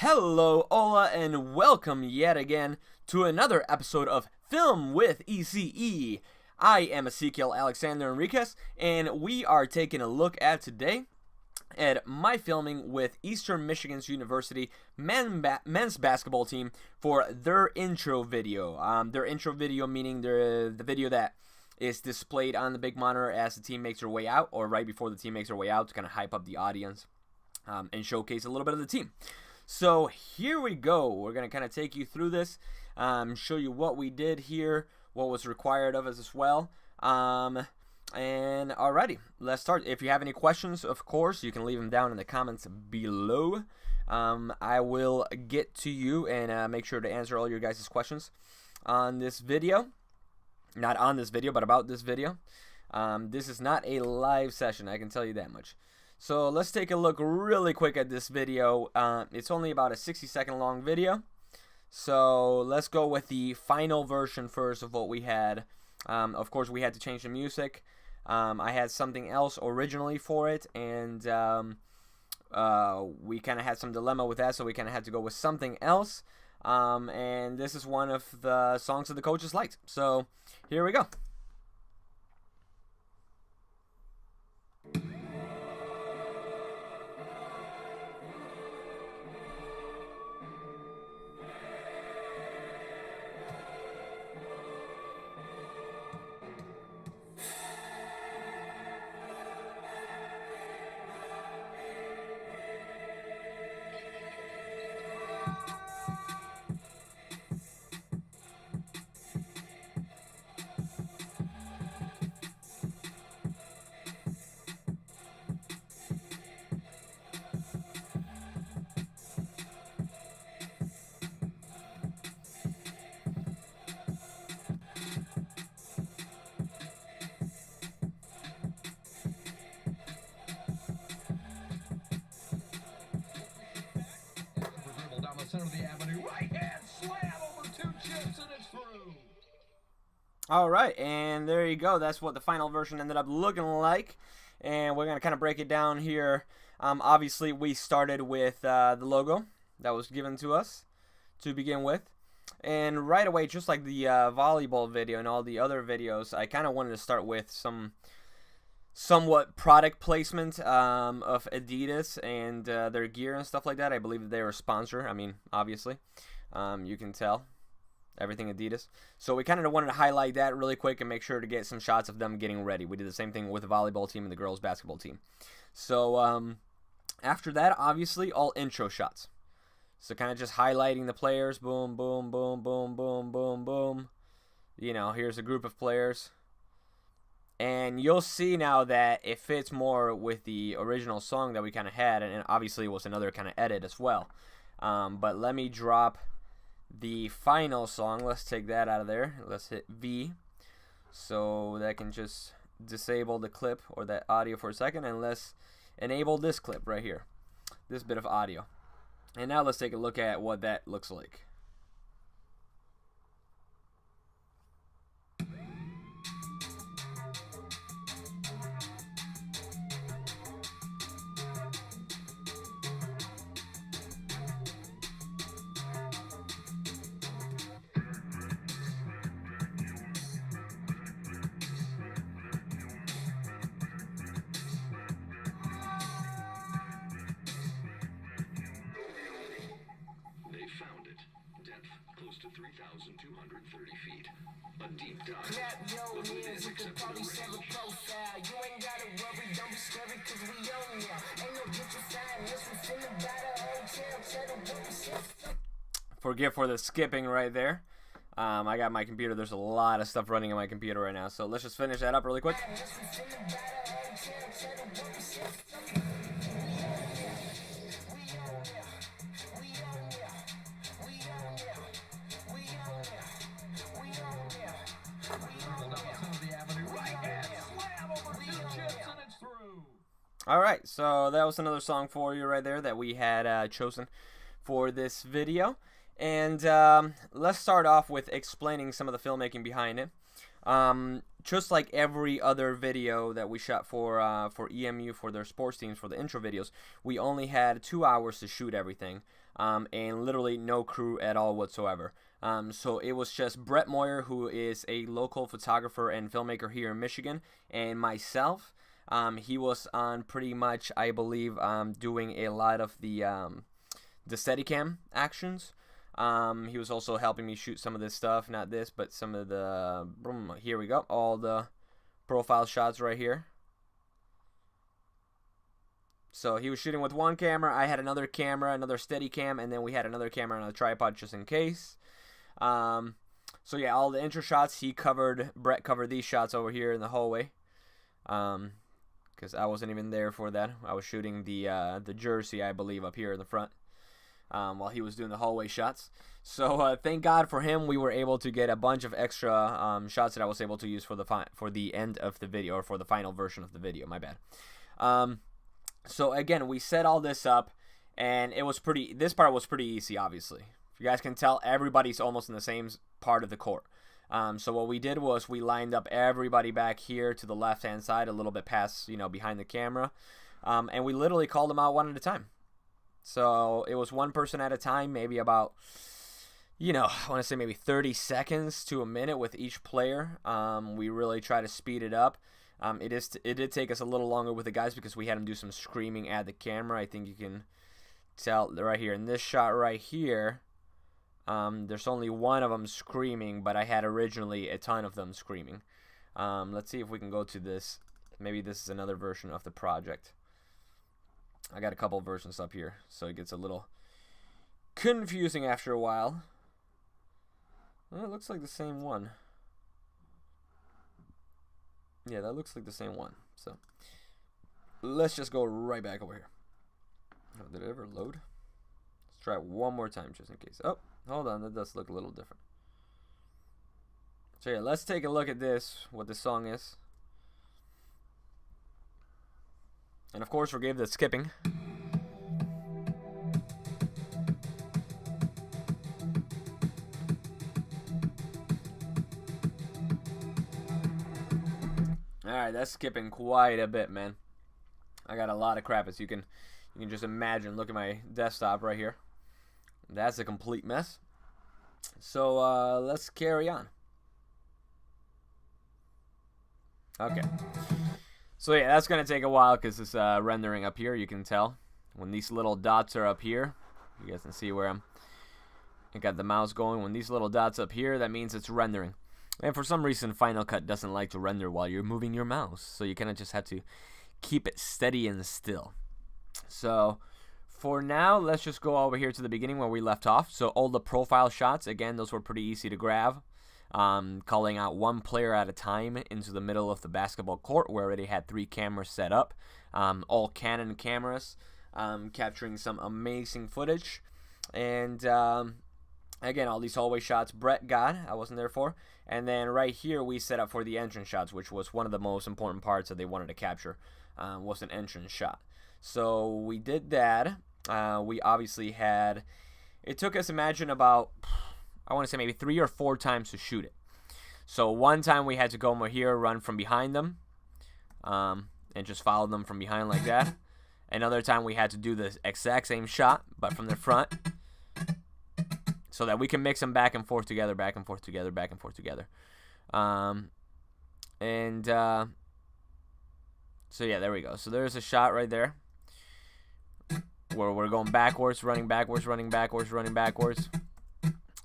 Hello, hola, and welcome yet again to another episode of Film with ECE. I am Ezekiel Alexander Enriquez, and we are taking a look at today at my filming with Eastern Michigan's University men's basketball team for their intro video. Their intro video meaning the video that is displayed on the big monitor as the team makes their way out, or right before the team makes their way out, to kind of hype up the audience and showcase a little bit of the team. So here we go. We're going to kind of take you through this, show you what we did here, what was required of us as well. And alrighty, let's start. If you have any questions, of course, you can leave them down in the comments below. I will get to you and make sure to answer all your guys' questions on this video. Not on this video, but about this video. This is not a live session, I can tell you that much. So let's take a look really quick at this video. It's only about a 60-second long video. So let's go with the final version first of what we had. Of course, we had to change the music. I had something else originally for it, and we kind of had some dilemma with that, so we kind of had to go with something else. And this is one of the songs that the coaches liked. So here we go. Alright, and there you go. That's what the final version ended up looking like. And we're going to kind of break it down here. Obviously, we started with the logo that was given to us to begin with. And right away, just like the volleyball video and all the other videos, I kind of wanted to start with some somewhat product placement of Adidas and their gear and stuff like that. I believe that they were a sponsor. I mean, obviously, you can tell. Everything Adidas. So we kind of wanted to highlight that really quick and make sure to get some shots of them getting ready. We did the same thing with the volleyball team and the girls basketball team. So after that, obviously, all intro shots. So kind of just highlighting the players. Boom, boom, boom, boom, boom, boom, boom. You know, here's a group of players. And you'll see now that it fits more with the original song that we kind of had. And obviously, it was another kind of edit as well. But let me drop the final song. Let's take that out of there. Let's hit V so that can just disable the clip or that audio for a second, and let's enable this clip right here, this bit of audio. And now let's take a look at what that looks like. Close to 3,230 feet. A deep dive. The hood is accepted a raise. You ain't gotta worry, don't be scary, cause we own ya. Ain't no gentrifying this, we finna buy the hotel, tell them what we said. Forgive for the skipping right there. I got my computer. There's a lot of stuff running on my computer right now, so let's just finish that up really quick. Alright, so that was another song for you right there that we had chosen for this video. And let's start off with explaining some of the filmmaking behind it. Just like every other video that we shot for EMU, for their sports teams, for the intro videos, we only had 2 hours to shoot everything, and literally no crew at all whatsoever. So it was just Brett Moyer, who is a local photographer and filmmaker here in Michigan, and myself. He was on pretty much, I believe, doing a lot of the Steadicam actions. He was also helping me shoot some of this stuff, not this, but some of the, here we go, all the profile shots right here. So he was shooting with one camera, I had another camera, another Steadicam, and then we had another camera on a tripod just in case. So yeah, all the intro shots, Brett covered these shots over here in the hallway. Because I wasn't even there for that. I was shooting the jersey, I believe, up here in the front. While he was doing the hallway shots. So thank God for him, we were able to get a bunch of extra shots that I was able to use for the end of the video, or for the final version of the video. My bad. So again, we set all this up, and this part was pretty easy, obviously. If you guys can tell, everybody's almost in the same part of the court. So what we did was we lined up everybody back here to the left-hand side, a little bit past, behind the camera, and we literally called them out one at a time. So it was one person at a time, maybe about, I want to say maybe 30 seconds to a minute with each player. We really try to speed it up. It did take us a little longer with the guys because we had them do some screaming at the camera. I think you can tell right here in this shot right here. There's only one of them screaming, but I had originally a ton of them screaming. Let's see if we can go to this. Maybe this is another version of the project. I got a couple versions up here, so it gets a little confusing after a while. Well, it looks like the same one. Yeah, that looks like the same one. So let's just go right back over here. Oh, did it ever load? Let's try it one more time just in case. Oh, hold on, that does look a little different. So yeah, let's take a look at this, what this song is. And of course, forgive the skipping. Alright, that's skipping quite a bit, man. I got a lot of crap, as you can just imagine. Look at my desktop right here. That's a complete mess. So let's carry on. Okay. So yeah, that's going to take a while because it's rendering up here. You can tell when these little dots are up here. You guys can see where I got the mouse going. When these little dots up here, that means it's rendering. And for some reason, Final Cut doesn't like to render while you're moving your mouse. So you kind of just have to keep it steady and still. So for now, let's just go over here to the beginning where we left off. So all the profile shots, again, those were pretty easy to grab. Calling out one player at a time into the middle of the basketball court. We already had 3 cameras set up, all Canon cameras, capturing some amazing footage. And again, all these hallway shots Brett got, I wasn't there for. And then right here we set up for the entrance shots, which was one of the most important parts that they wanted to capture, was an entrance shot. So we did that. We obviously had, it took us, imagine, about, I want to say maybe 3 or 4 times to shoot it. So one time we had to go over here, run from behind them, and just follow them from behind like that. Another time we had to do the exact same shot, but from the front, so that we can mix them back and forth together, back and forth together, back and forth together. So yeah, there we go. So there's a shot right there where we're going backwards, running backwards, running backwards, running backwards.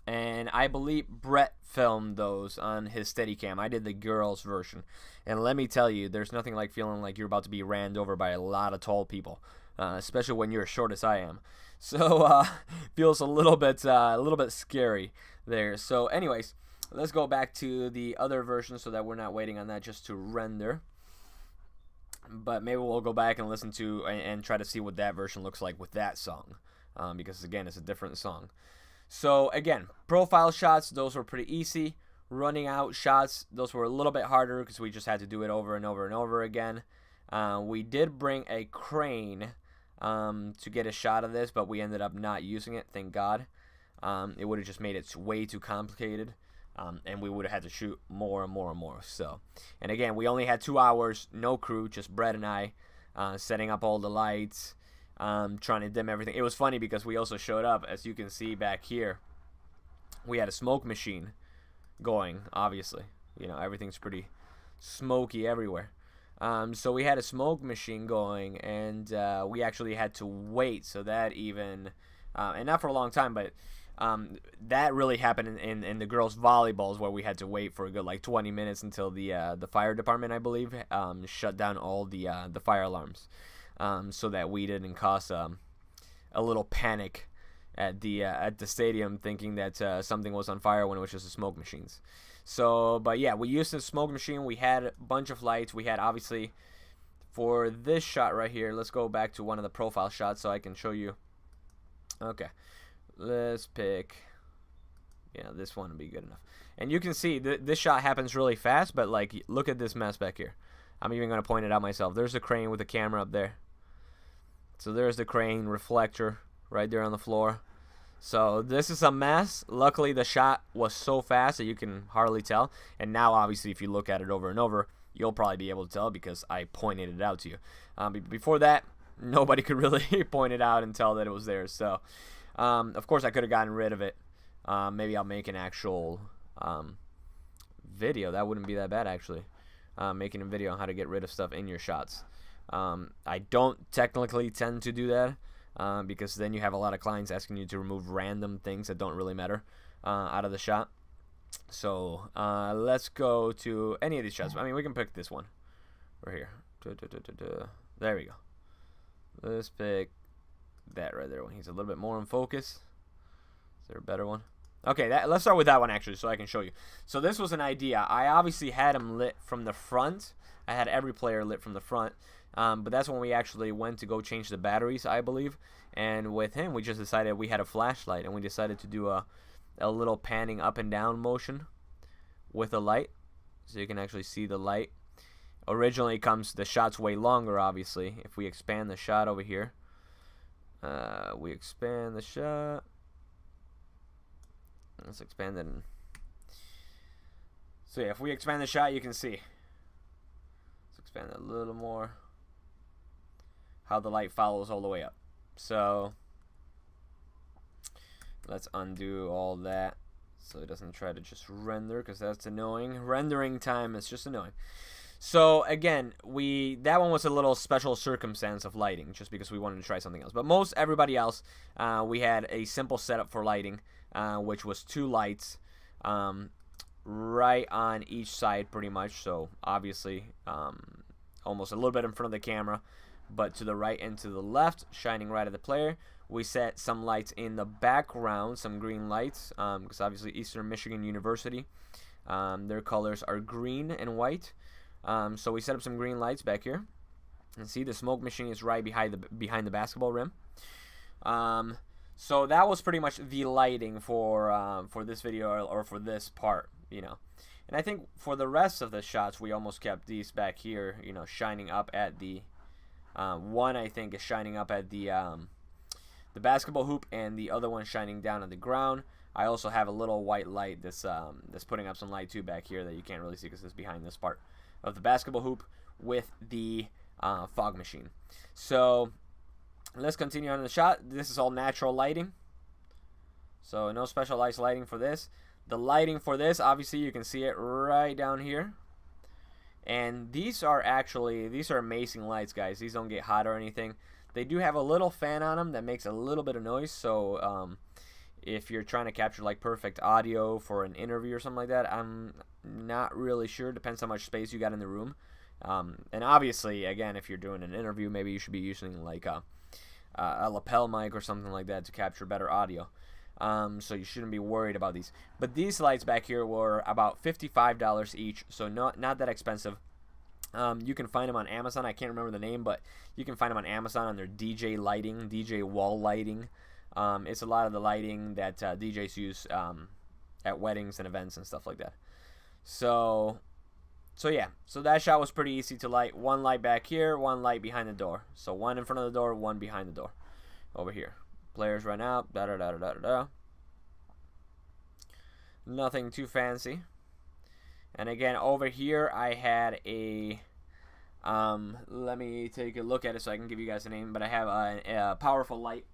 And I believe Brett filmed those on his Steadicam. I did the girls version. And let me tell you, there's nothing like feeling like you're about to be ran over by a lot of tall people, especially when you're as short as I am. So feels a little bit scary there. So anyways, let's go back to the other version so that we're not waiting on that just to render. But maybe we'll go back and listen to and try to see what that version looks like with that song, because again, it's a different song. So again, profile shots, those were pretty easy. Running out shots, those were a little bit harder because we just had to do it over and over and over again. We did bring a crane to get a shot of this, but we ended up not using it, thank God. It would have just made it way too complicated. and we would have had to shoot more and more and more. So, and again, we only had 2 hours, no crew, just Brett and I, setting up all the lights, trying to dim everything. It was funny because we also showed up, as you can see back here, we had a smoke machine going, obviously. You know, everything's pretty smoky everywhere. So we had a smoke machine going, and we actually had to wait. So that even, and not for a long time, but that really happened in the girls' volleyballs, where we had to wait for a good like 20 minutes until the fire department, I believe, shut down all the fire alarms, so that we didn't cause a little panic at the stadium, thinking that something was on fire when it was just the smoke machines. So, but yeah, we used the smoke machine. We had a bunch of lights. We had, obviously, for this shot right here, let's go back to one of the profile shots so I can show you. Okay, let's pick, yeah, this one would be good enough. And you can see this shot happens really fast, but like, look at this mess back here. I'm even going to point it out myself. There's a crane with a camera up there. So there's the crane reflector right there on the floor. So this is a mess. Luckily, the shot was so fast that you can hardly tell. And now, obviously, if you look at it over and over, you'll probably be able to tell because I pointed it out to you. Before that, nobody could really point it out and tell that it was there. So, of course, I could have gotten rid of it. Maybe I'll make an actual video. That wouldn't be that bad, actually. Making a video on how to get rid of stuff in your shots. I don't technically tend to do that. Because then you have a lot of clients asking you to remove random things that don't really matter out of the shot. So let's go to any of these shots. I mean, we can pick this one right here. There we go. Let's pick that right there when he's a little bit more in focus. Is there a better one? Okay, let's start with that one, actually, so I can show you. So this was an idea. I obviously had him lit from the front. I had every player lit from the front. But that's when we actually went to go change the batteries, I believe. And with him, we just decided we had a flashlight, and we decided to do a little panning up and down motion with a light, so you can actually see the light. Originally, the shot's way longer, obviously. If we expand the shot over here, we expand the shot. Let's expand it. So yeah, if we expand the shot, you can see. Let's expand it a little more. How the light follows all the way up. So let's undo all that so it doesn't try to just render, because that's annoying. Rendering time is just annoying. So again, that one was a little special circumstance of lighting, just because we wanted to try something else. But most everybody else, we had a simple setup for lighting, which was 2 lights right on each side pretty much. So obviously almost a little bit in front of the camera, but to the right and to the left, shining right at the player. We set some lights in the background, some green lights, because obviously Eastern Michigan University, their colors are green and white. So we set up some green lights back here. And see, the smoke machine is right behind the basketball rim. So that was pretty much the lighting for this video, or for this part, you know. And I think for the rest of the shots, we almost kept these back here, you know, shining up at the one, I think, is shining up at the basketball hoop, and the other one shining down on the ground. I also have a little white light that's putting up some light too back here that you can't really see because it's behind this part of the basketball hoop with the fog machine. So let's continue on the shot. This is all natural lighting, so no specialized lighting for this. The lighting for this, obviously, you can see it right down here. And these are amazing lights, guys. These don't get hot or anything. They do have a little fan on them that makes a little bit of noise. So if you're trying to capture like perfect audio for an interview or something like that, I'm not really sure. Depends how much space you got in the room. And obviously, again, if you're doing an interview, maybe you should be using like a lapel mic or something like that to capture better audio. So you shouldn't be worried about these. But these lights back here were about $55 each, so not that expensive. You can find them on Amazon. I can't remember the name, but you can find them on Amazon on their DJ lighting, DJ wall lighting. It's a lot of the lighting that DJs use at weddings and events and stuff like that. So yeah, so that shot was pretty easy to light. One light back here, one light behind the door. So one in front of the door, one behind the door over here. Players run out, Nothing too fancy. And again, over here I had a let me take a look at it so I can give you guys a name, but I have a powerful light.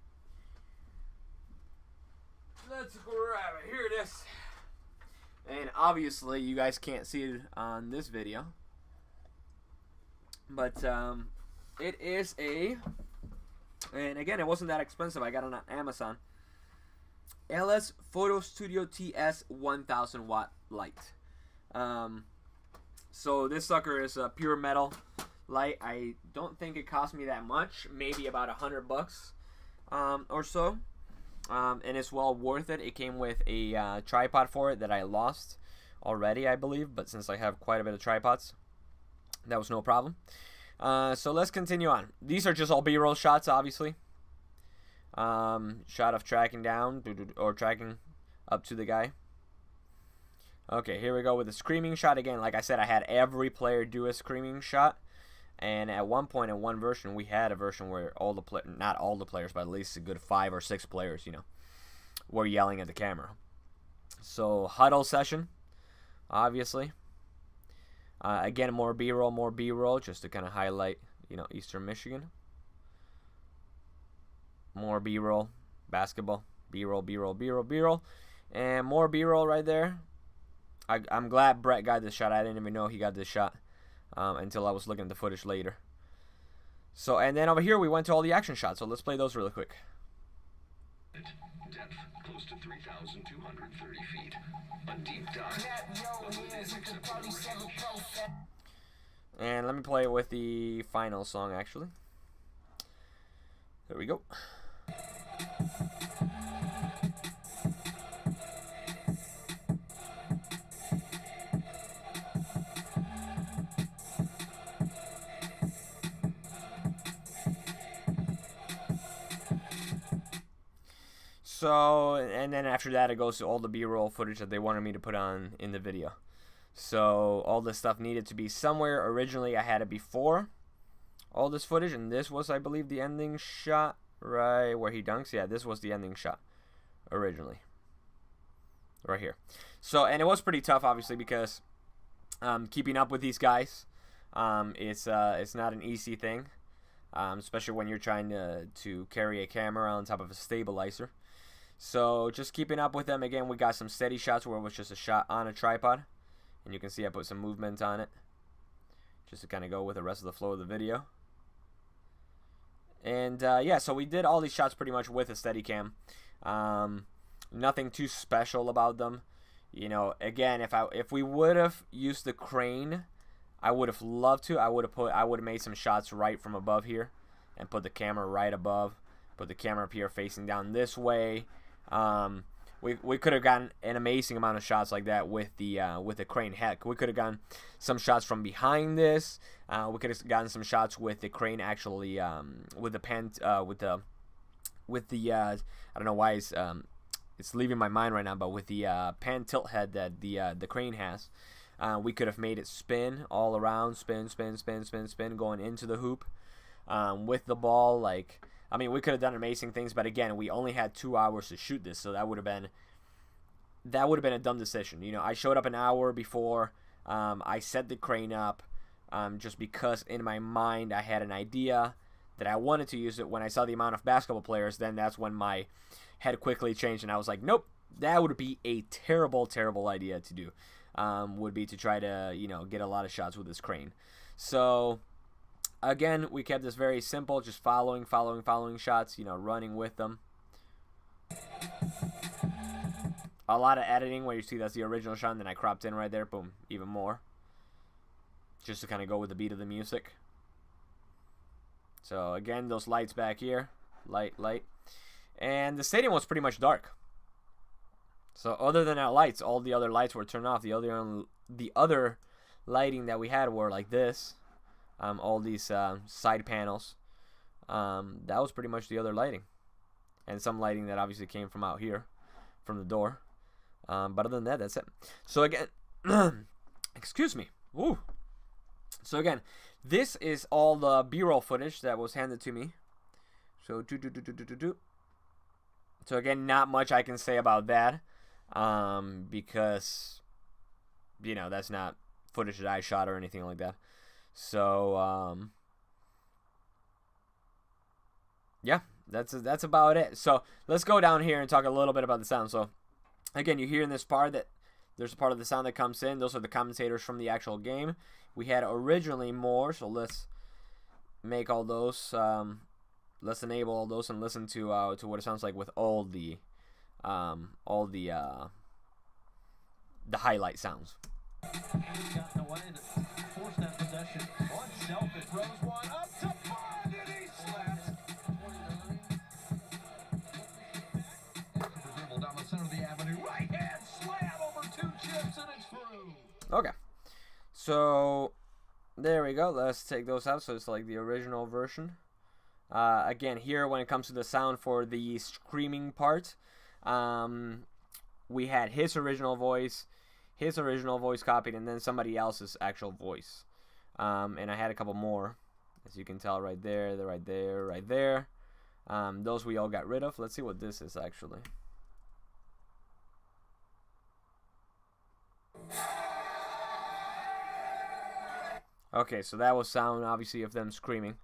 Let's grab it. Here it is. And obviously you guys can't see it on this video, but it is and again, it wasn't that expensive. I got it on Amazon. LS Photo Studio TS 1000 watt light. So this sucker is a pure metal light. I don't think it cost me that much, maybe about $100 or so. And it's well worth it. It came with a tripod for it that I lost already, I believe, but since I have quite a bit of tripods, that was no problem. So let's continue on. These are just all B-roll shots, obviously. Shot of tracking down or tracking up to the guy. Okay, here we go with the screaming shot again. Like I said, I had every player do a screaming shot, and at one point in one version, we had a version where all the not all the players, but at least a good 5 or 6 players, you know, were yelling at the camera. So huddle session, obviously. Again, more B-roll, just to kind of highlight, you know, Eastern Michigan. More B-roll, basketball, B-roll, B-roll, B-roll, B-roll, and more B-roll right there. I'm glad Brett got this shot. I didn't even know he got this shot until I was looking at the footage later. So, and then over here we went to all the action shots. So let's play those really quick. Depth close to 3,230 feet. A deep dive. And let me play it with the final song, actually. There we go. So, and then after that, it goes to all the B-roll footage that they wanted me to put on in the video. So, all this stuff needed to be somewhere. Originally, I had it before all this footage, and this was, I believe, the ending shot, right where he dunks. Yeah, this was the ending shot originally, right here. So, and it was pretty tough, obviously, because keeping up with these guys, it's not an easy thing, especially when you're trying to carry a camera on top of a stabilizer. So just keeping up with them. Again, we got some steady shots where it was just a shot on a tripod, and you can see I put some movement on it just to kind of go with the rest of the flow of the video. And yeah, so we did all these shots pretty much with a Steadicam. Nothing too special about them. You know, again, if we would have used the crane, I would have loved to. I would have made some shots right from above here and put the camera right above. Put the camera up here facing down this way. We could have gotten an amazing amount of shots like that with the crane. Heck, we could have gotten some shots from behind this. We could have gotten some shots with the crane actually with the pan with the I don't know why it's leaving my mind right now, but with the pan tilt head that the crane has, we could have made it spin all around, spin, going into the hoop with the ball. Like, I mean, we could have done amazing things, but again, we only had 2 hours to shoot this, so that would have been a dumb decision. You know, I showed up an hour before. I set the crane up just because in my mind I had an idea that I wanted to use it. When I saw the amount of basketball players, then that's when my head quickly changed, and I was like, nope, that would be a terrible idea to do. Would be to try to, you know, get a lot of shots with this crane. So again, we kept this very simple, just following shots, you know, running with them. A lot of editing where you see that's the original shot, and then I cropped in right there, boom, even more. Just to kind of go with the beat of the music. So again, those lights back here, light. And the stadium was pretty much dark. So other than our lights, all the other lights were turned off. The other lighting that we had were like this. All these side panels. That was pretty much the other lighting. And some lighting that obviously came from out here, from the door. But other than that, that's it. So again, excuse me. Woo. So again, this is all the B-roll footage that was handed to me. So So again, not much I can say about that. because, you know, that's not footage that I shot or anything like that. So, yeah, that's about it. So let's go down here and talk a little bit about the sound. So again, you hear in this part that there's a part of the sound that comes in. Those are the commentators from the actual game. We had originally more, so let's make all those. Let's enable all those and listen to what it sounds like with all the highlight sounds. Got in the way to force that possession on self. It throws one up to Bond, and he slaps. Dribble down the center of the avenue. Right hand slam over 2 chips, and it's through. Okay, so there we go. Let's take those out. So it's like the original version. Again, here when it comes to the sound for the screaming part, we had his original voice copied, and then somebody else's actual voice. And I had a couple more, as you can tell right there, right there, right there. Those we all got rid of. Let's see what this is actually. Okay, so that was sound, obviously, of them screaming.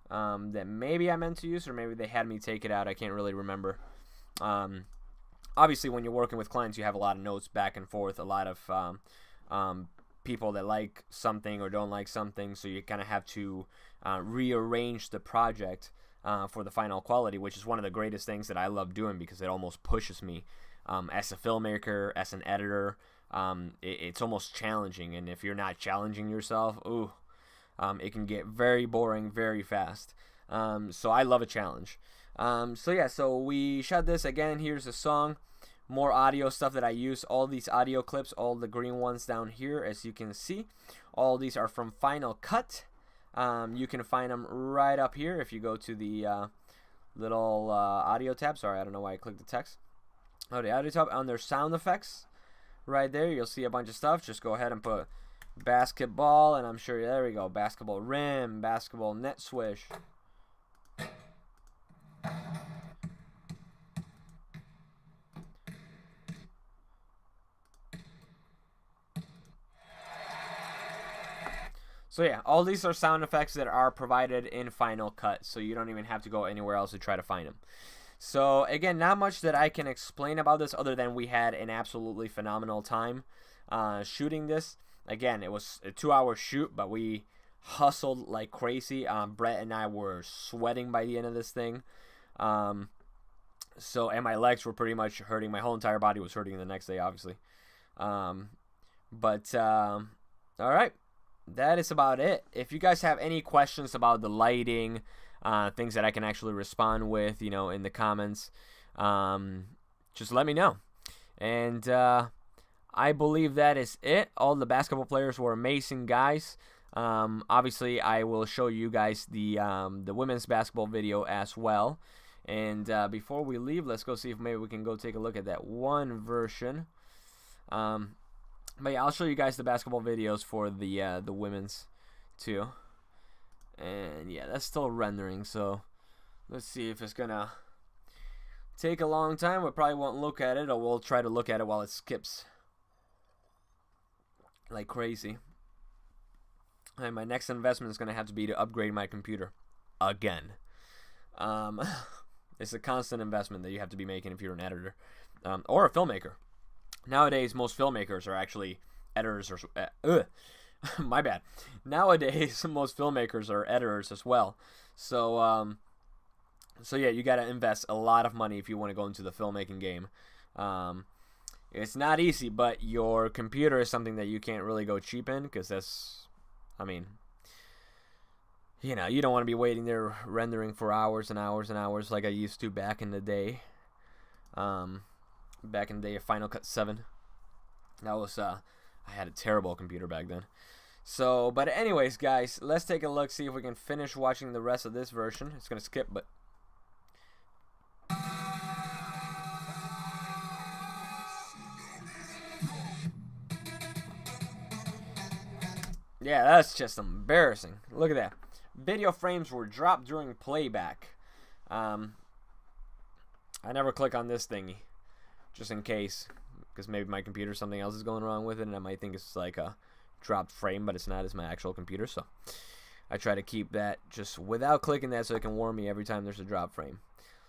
That maybe I meant to use, or maybe they had me take it out. I can't really remember. Obviously, when you're working with clients, you have a lot of notes back and forth, a lot of people that like something or don't like something, so you kind of have to rearrange the project for the final quality, which is one of the greatest things that I love doing because it almost pushes me as a filmmaker, as an editor. It's almost challenging, and if you're not challenging yourself, it can get very boring very fast. So I love a challenge. So yeah, so we shot this again. Here's a song, more audio stuff that I use. All these audio clips, all the green ones down here, as you can see, all these are from Final Cut. You can find them right up here if you go to the little audio tab. Sorry, I don't know why I clicked the text. Oh, the audio tab under sound effects. Right there, you'll see a bunch of stuff. Just go ahead and put basketball, and I'm sure, there we go, basketball rim, basketball net swish. So yeah, all these are sound effects that are provided in Final Cut, so you don't even have to go anywhere else to try to find them. So again, not much that I can explain about this other than we had an absolutely phenomenal time shooting this. Again, it was a 2-hour shoot, but we hustled like crazy. Brett and I were sweating by the end of this thing. And my legs were pretty much hurting. My whole entire body was hurting the next day, obviously. All right. That is about it. If you guys have any questions about the lighting, things that I can actually respond with, you know, in the comments, just let me know. And I believe that is it. All the basketball players were amazing guys. Obviously, I will show you guys the women's basketball video as well. And before we leave, let's go see if maybe we can go take a look at that one version. But yeah, I'll show you guys the basketball videos for the women's too. And yeah, that's still rendering, so let's see if it's gonna take a long time. We probably won't look at it, or we'll try to look at it while it skips like crazy. And my next investment is gonna have to be to upgrade my computer again. It's a constant investment that you have to be making if you're an editor or a filmmaker. Nowadays, most filmmakers are actually editors, or my bad. Nowadays, most filmmakers are editors as well. So yeah, you got to invest a lot of money if you want to go into the filmmaking game. It's not easy, but your computer is something that you can't really go cheap in, because that's, I mean, you know, you don't want to be waiting there rendering for hours and hours and hours like I used to back in the day. Back in the day of Final Cut 7. That was, I had a terrible computer back then. So, but anyways, guys, let's take a look, see if we can finish watching the rest of this version. It's going to skip, but... yeah, that's just embarrassing. Look at that. Video frames were dropped during playback. I never click on this thingy. just in case, because maybe my computer, something else is going wrong with it, and I might think it's like a dropped frame, but it's not. It's my actual computer, so I try to keep that just without clicking that so it can warn me every time there's a drop frame.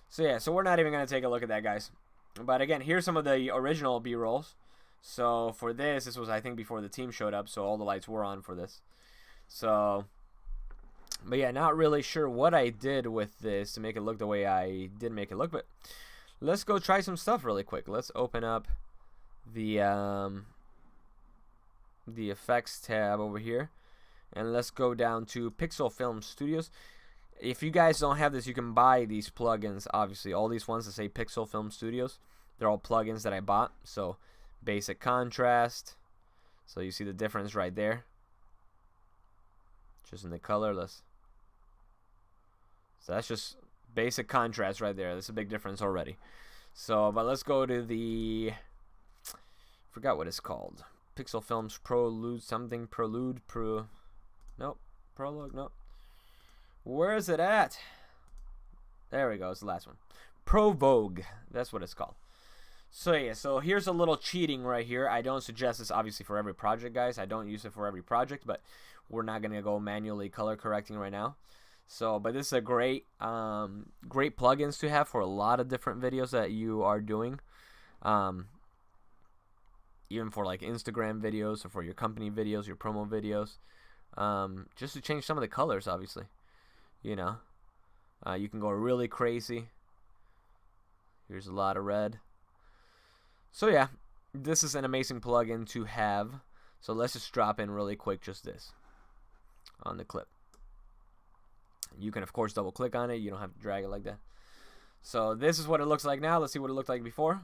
So yeah, so we're not even going to take a look at that, guys. But again, here's some of the original B-rolls. So for this was, I think, before the team showed up, so all the lights were on for this. So, but yeah, not really sure what I did with this to make it look the way I did make it look, but let's go try some stuff really quick. Let's open up the effects tab over here, and let's go down to Pixel Film Studios. If you guys don't have this, you can buy these plugins. Obviously, all these ones that say Pixel Film Studios, they're all plugins that I bought. So basic contrast, so you see the difference right there, just in the color. So that's just basic contrast right there. That's a big difference already. So, but let's go to the, forgot what it's called, Pixel Films Prologue something, nope, where is it at? There we go, it's the last one. Pro Vogue, that's what it's called. So yeah, so here's a little cheating right here. I don't suggest this obviously for every project, guys. I don't use it for every project, but we're not gonna go manually color correcting right now. So, but this is a great plugins to have for a lot of different videos that you are doing. Even for like Instagram videos or for your company videos, your promo videos. Just to change some of the colors, obviously. You know, you can go really crazy. Here's a lot of red. So yeah, this is an amazing plugin to have. So let's just drop in really quick just this on the clip. You can of course double click on it. You don't have to drag it like that. So this is what it looks like now. Let's see what it looked like before.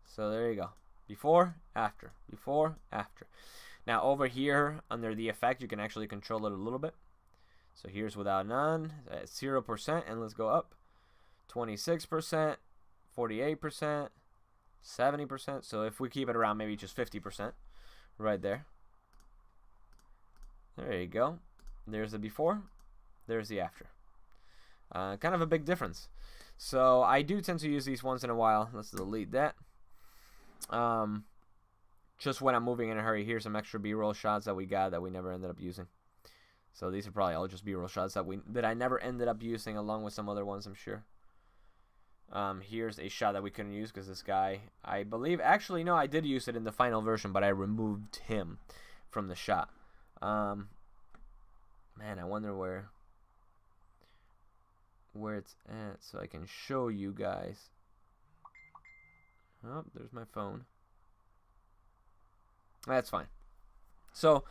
So there you go. Before, after. Before, after. Now over here under the effect, you can actually control it a little bit. So here's without none at 0%, and let's go up. 26%, 48%, 70%. So if we keep it around maybe just 50% right there. There you go. There's the before, there's the after. Kind of a big difference. So I do tend to use these once in a while. Let's delete that. Just when I'm moving in a hurry. Here's some extra B-roll shots that we got that we never ended up using. So these are probably all just B-roll shots that I never ended up using, along with some other ones, I'm sure. Here's a shot that we couldn't use because this guy, I believe, actually no, I did use it in the final version, but I removed him from the shot. Man, I wonder where it's at so I can show you guys. Oh, there's my phone. That's fine. So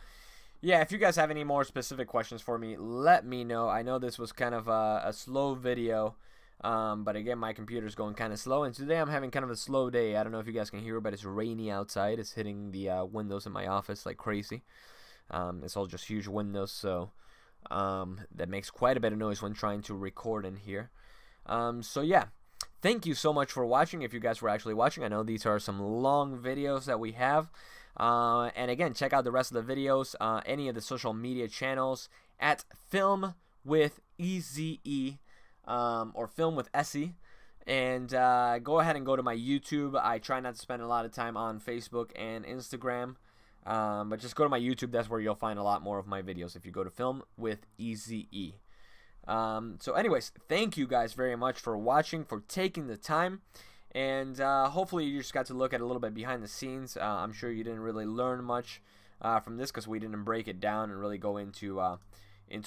yeah, if you guys have any more specific questions for me, let me know. I know this was kind of a slow video, but again, my computer's going kind of slow, and today I'm having kind of a slow day. I don't know if you guys can hear, but it's rainy outside. It's hitting the windows in my office like crazy. It's all just huge windows, so that makes quite a bit of noise when trying to record in here. So yeah, thank you so much for watching. If you guys were actually watching, I know these are some long videos that we have. And again, check out the rest of the videos, any of the social media channels at Film with Eze, or Film with Eze. And go ahead and go to my YouTube. I try not to spend a lot of time on Facebook and Instagram. But just go to my YouTube. That's where you'll find a lot more of my videos if you go to Film with Eze. So anyways, thank you guys very much for watching, for taking the time. And hopefully you just got to look at a little bit behind the scenes. I'm sure you didn't really learn much from this because we didn't break it down and really go into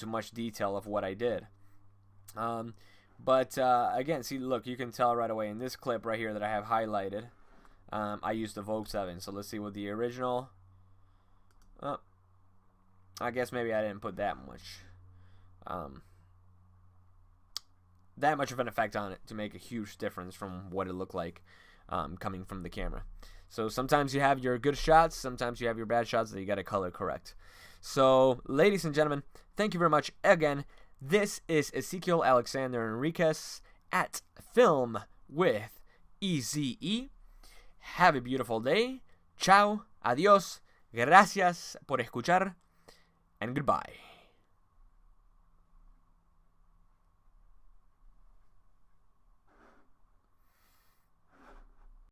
much detail of what I did. But again, see, look, you can tell right away in this clip right here that I have highlighted. I used the Vogue 7. So let's see what the original. I guess maybe I didn't put that much of an effect on it to make a huge difference from what it looked like coming from the camera. So sometimes you have your good shots, sometimes you have your bad shots that you got to color correct. So ladies and gentlemen, thank you very much again. This is Ezekiel Alexander Enriquez at Film with Eze. Have a beautiful day. Ciao, adios, gracias por escuchar, and goodbye.